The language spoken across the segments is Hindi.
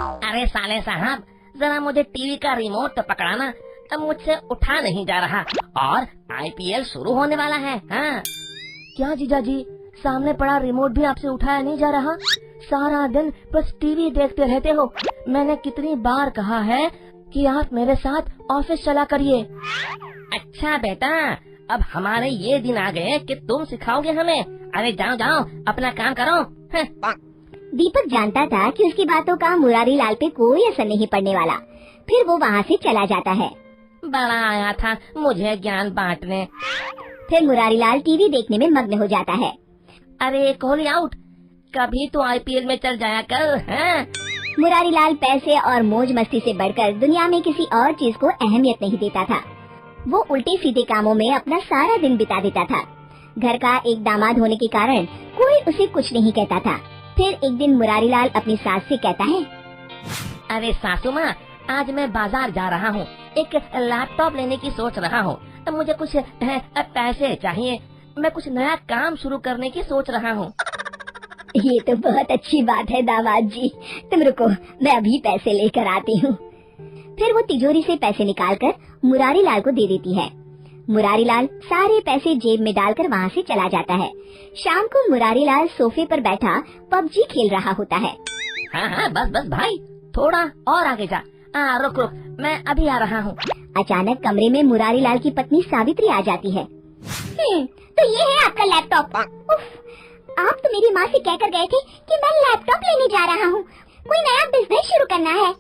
अरे साले साहब, जरा मुझे टीवी का रिमोट तो पकड़ाना, अब मुझसे उठा नहीं जा रहा और आईपीएल शुरू होने वाला है। हाँ। क्या जीजा जी, सामने पड़ा रिमोट भी आपसे उठाया नहीं जा रहा? सारा दिन बस टीवी देखते रहते हो। मैंने कितनी बार कहा है कि आप मेरे साथ ऑफिस चला करिए। अच्छा बेटा, अब हमारे ये दिन आ गए कि तुम सिखाओगे हमें। अरे जाओ जाओ, अपना काम करो। दीपक जानता था कि उसकी बातों का मुरारी लाल पे कोई असर नहीं पड़ने वाला। फिर वो वहाँ से चला जाता है। बड़ा आया था मुझे ज्ञान बांटने। फिर मुरारी लाल टीवी देखने में मग्न हो जाता है। अरे कोहली आउट, कभी तो आईपीएल में चल जाया कर। हाँ? मुरारी लाल पैसे और मौज मस्ती से बढ़कर दुनिया में किसी और चीज को अहमियत नहीं देता था। वो उल्टे सीधे कामों में अपना सारा दिन बिता देता था। घर का एक दामाद होने के कारण कोई उसे कुछ नहीं कहता था। फिर एक दिन मुरारी लाल अपनी सास से कहता है, अरे सासू माँ, आज मैं बाजार जा रहा हूँ, एक लैपटॉप लेने की सोच रहा हूँ। मुझे कुछ पैसे चाहिए, मैं कुछ नया काम शुरू करने की सोच रहा हूँ। ये तो बहुत अच्छी बात है दामाद जी, तुम रुको, मैं अभी पैसे लेकर आती हूँ। फिर वो तिजोरी से पैसे निकालकर मुरारी लाल को दे देती है। मुरारी लाल सारे पैसे जेब में डालकर वहाँ से चला जाता है। शाम को मुरारी लाल सोफे पर बैठा पबजी खेल रहा होता है। हाँ हाँ, बस बस भाई, थोड़ा और आगे जा। रुक रुक, मैं अभी आ रहा हूँ। अचानक कमरे में मुरारी लाल की पत्नी सावित्री आ जाती है। तो ये है आपका लैपटॉप। आप तो मेरी माँ से कहकर गए थे कि मैं लैपटॉप लेने जा रहा हूँ, कोई नया बिजनेस शुरू करना है।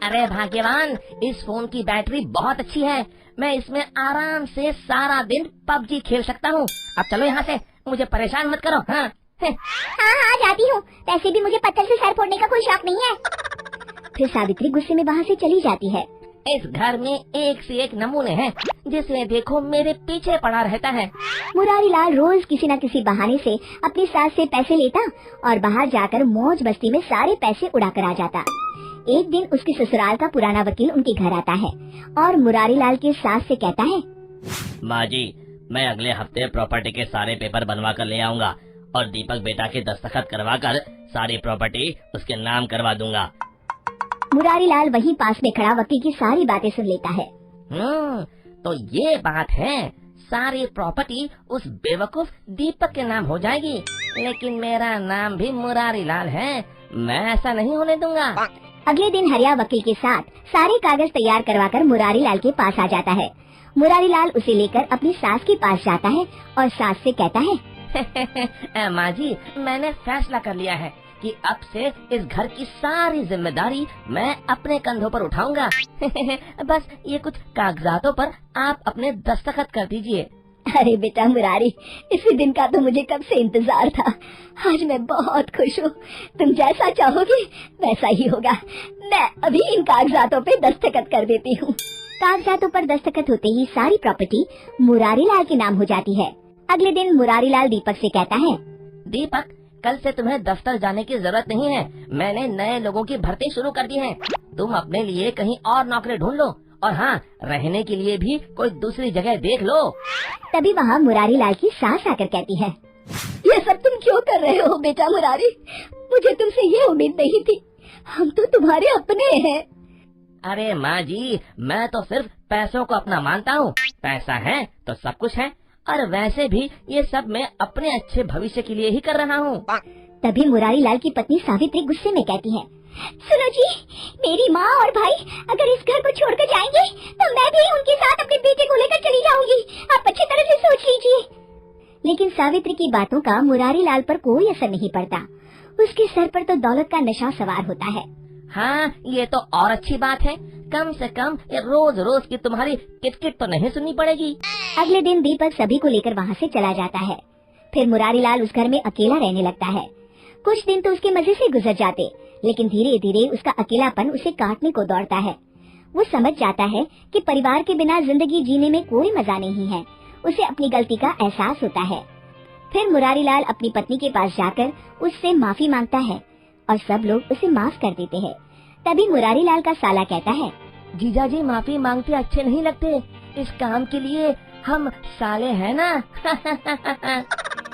अरे भाग्यवान, इस फोन की बैटरी बहुत अच्छी है, मैं इसमें आराम से सारा दिन पबजी खेल सकता हूँ। अब चलो यहाँ से, मुझे परेशान मत करो। हाँ हाँ जाती हूँ, वैसे भी मुझे पत्थर से सर फोड़ने का कोई शौक नहीं है। फिर सावित्री गुस्से में वहाँ से चली जाती है। इस घर में एक से एक नमूने हैं, जिसे देखो मेरे पीछे पड़ा रहता है। मुरारी लाल रोज किसी न किसी बहाने से अपनी सास से पैसे लेता और बाहर जाकर मौज मस्ती में सारे पैसे उड़ा कर आ जाता। एक दिन उसके ससुराल का पुराना वकील उनके घर आता है और मुरारी लाल के सास से कहता है, माँ जी, मैं अगले हफ्ते प्रॉपर्टी के सारे पेपर बनवा कर ले आऊँगा और दीपक बेटा के दस्तखत करवा कर सारी प्रॉपर्टी उसके नाम करवा दूंगा। मुरारी लाल वहीं पास में खड़ा वकील की सारी बातें सुन लेता है। तो ये बात है, सारी प्रॉपर्टी उस बेवकूफ दीपक के नाम हो जाएगी, लेकिन मेरा नाम भी मुरारी लाल है, मैं ऐसा नहीं होने दूंगा। अगले दिन हरिया वकील के साथ सारे कागज तैयार करवाकर मुरारी लाल के पास आ जाता है। मुरारी लाल उसे लेकर अपनी सास के पास जाता है और सास से कहता है, माँ जी, मैंने फैसला कर लिया है कि अब से इस घर की सारी जिम्मेदारी मैं अपने कंधों पर उठाऊंगा। बस ये कुछ कागजातों पर आप अपने दस्तखत कर दीजिए। अरे बेटा मुरारी, इसी दिन का तो मुझे कब से इंतजार था। आज मैं बहुत खुश हूँ, तुम जैसा चाहोगे वैसा ही होगा। मैं अभी इन कागजातों पे दस्तखत कर देती हूँ। कागजातों पर दस्तखत होते ही सारी प्रॉपर्टी मुरारी लाल के नाम हो जाती है। अगले दिन मुरारी लाल दीपक से कहता है, दीपक, कल से तुम्हें दफ्तर जाने की जरूरत नहीं है, मैंने नए लोगों की भर्ती शुरू कर दी है। तुम अपने लिए कहीं और नौकरी ढूंढ लो और हाँ, रहने के लिए भी कोई दूसरी जगह देख लो। तभी वहाँ मुरारी लाल की सास आकर कहती है, ये सब तुम क्यों कर रहे हो बेटा मुरारी? मुझे तुमसे ये उम्मीद नहीं थी, हम तो तुम्हारे अपने हैं। अरे माँ जी, मैं तो सिर्फ पैसों को अपना मानता हूँ, पैसा है तो सब कुछ है, और वैसे भी ये सब मैं अपने अच्छे भविष्य के लिए ही कर रहा हूँ। तभी मुरारी लाल की पत्नी सावित्री गुस्से में कहती है, सुनो जी, मेरी माँ और भाई अगर इस घर को छोड़कर जाएंगे तो मैं भी उनके साथ अपने बेटे को लेकर चली जाऊंगी, आप अच्छी तरह से सोच लीजिए। लेकिन सावित्री की बातों का मुरारी लाल पर कोई असर नहीं पड़ता, उसके सर पर तो दौलत का नशा सवार होता है। हाँ, ये तो और अच्छी बात है, कम से कम रोज रोज की तुम्हारी किटकिट तो नहीं सुननी पड़ेगी। अगले दिन दीपक सभी को लेकर वहाँ से चला जाता है। फिर मुरारी लाल उस घर में अकेला रहने लगता है। कुछ दिन तो उसके मजे से गुजर जाते, लेकिन धीरे धीरे उसका अकेलापन उसे काटने को दौड़ता है। वो समझ जाता है कि परिवार के बिना जिंदगी जीने में कोई मजा नहीं है। उसे अपनी गलती का एहसास होता है। फिर मुरारी लाल अपनी पत्नी के पास जाकर उससे माफी मांगता है और सब लोग उसे माफ कर देते हैं। तभी मुरारी लाल का साला कहता है, जीजा जी माफी मांगते अच्छे नहीं लगते, इस काम के लिए हम साले हैं ना।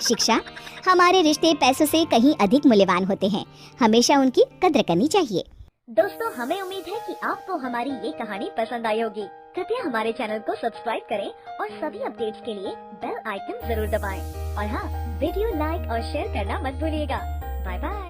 शिक्षा, हमारे रिश्ते पैसों से कहीं अधिक मूल्यवान होते हैं, हमेशा उनकी कद्र करनी चाहिए। दोस्तों, हमें उम्मीद है कि आपको हमारी ये कहानी पसंद आई होगी। कृपया हमारे चैनल को सब्सक्राइब करें और सभी अपडेट्स के लिए बेल आइकन जरूर दबाएं। और हाँ, वीडियो लाइक और शेयर करना मत भूलिएगा। Bye bye.